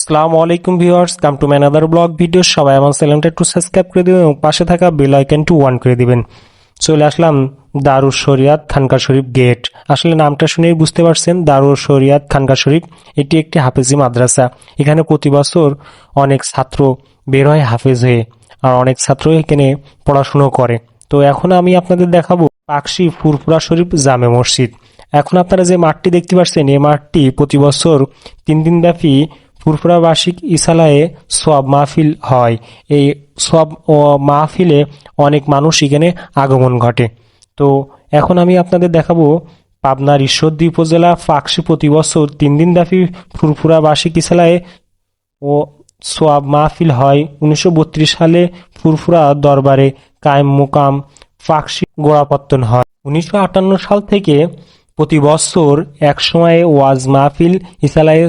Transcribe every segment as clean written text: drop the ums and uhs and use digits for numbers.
আসসালামু আলাইকুম viewers, come to another vlog video. সবাই আমার চ্যানেলটা একটু সাবস্ক্রাইব করে দিবেন এবং পাশে থাকা বেল আইকনটি অন করে দিবেন। চলে আসলাম দারুস শরিয়াত খানকা শরীফ গেট। আসলে নামটা শুনেই বুঝতে পারছেন, দারুস শরিয়াত খানকা শরীফ এটি একটি হাফেজি মাদ্রাসা। এখানে প্রতি বছর অনেক ছাত্র বের হয় হাফেজ হয়ে, আর অনেক ছাত্র এখানে পড়াশুনো করে। তো এখন আমি আপনাদের দেখাবো পাকশি ফুরফুরা শরীফ জামে মসজিদ। এখন আপনারা যে মাঠটি দেখতে পাচ্ছেন, এই মাঠটি প্রতি বছর 3 দিন ব্যাপী ফুরফুরা বার্ষিক ইসালায়ে সোয়াব মাহফিল হয়। এই সোয়াব মাহফিলে অনেক মানুষ এখানে আগমন ঘটে। তো এখন আমি আপনাদের দেখাবো পাবনার ঈশ্বরদী উপজেলা পাকশি প্রতি বছর 3 দিন ব্যাপী ফুরফুরা বার্ষিক ইসালায়ে ও সোয়াব মাহফিল হয়। 1932 সালে ফুরফুরা দরবারে কায়েম মুকাম পাকশি গোড়াপত্তন হয়। 1958 সাল থেকে প্রতি বছর এক সময়ে ওয়াজ মাহফিল ইসালায়ে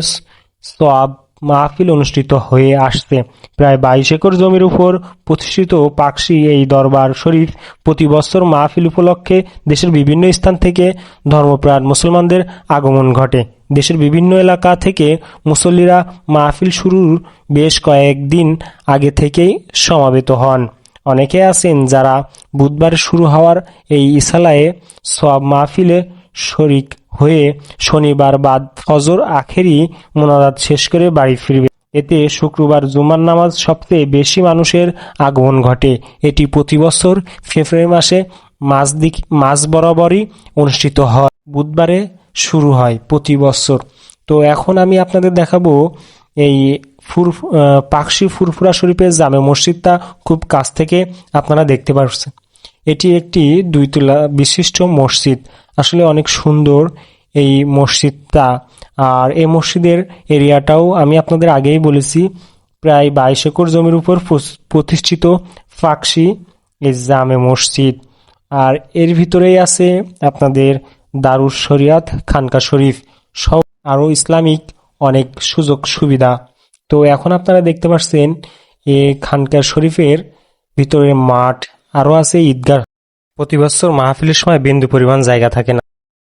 সোয়াব মাহফিল অনুষ্ঠিত হয়ে আসছে। প্রায় 22 একর জমির উপর প্রতিষ্ঠিত পাকশি এই দরবার শরীফ প্রতি বছর মাহফিল উপলক্ষে দেশের বিভিন্ন স্থান থেকে ধর্মপ্রাণ মুসলমানদের আগমন ঘটে। দেশের বিভিন্ন এলাকা থেকে মুসল্লিরা মাহফিল শুরুর বেশ কয়েকদিন আগে থেকেই সমাবেত হন। অনেকে আছেন যারা বুধবার শুরু হওয়ার এই ইসালায়ে সোয়াব মাহফিলে শরিক হয়ে শনিবার বাদ ফজর আখেরি মোনাজাত শেষ করে বাড়ি ফিরবে। এতে শুক্রবার জুমার নামাজ সবচেয়ে বেশি মানুষের আগমন ঘটে। এটি প্রতি বছর ফেব্রুয়ারি মাসে মাঝ বরাবরই অনুষ্ঠিত হয়। বুধবারে শুরু হয় প্রতি বছর। তো এখন আমি আপনাদের দেখাবো এই পাকশি ফুরফুরা শরীফের জামে মসজিদটা খুব কাছ থেকে আপনারা দেখতে পাচ্ছেন। এটি একটি 2 তলা বিশিষ্ট মসজিদ। আসলে অনেক সুন্দর এই মসজিদটা। আর এই মসজিদের এরিয়াটাও আমি আপনাদের আগেই বলেছি, প্রায় 22 একর জমির উপর প্রতিষ্ঠিত পাকশি এই জামে মসজিদ। আর এর ভিতরেই আছে আপনাদের দারুস শরিয়াত খানকা শরীফ সব, আরও ইসলামিক অনেক সুযোগ সুবিধা। তো এখন আপনারা দেখতে পাচ্ছেন এই খানকা শরীফের ভিতরে মাঠ, আরও আছে ঈদগাহ। প্রতি বছর মাহফিলের সময় বিন্দু পরিমাণ জায়গা থাকে না।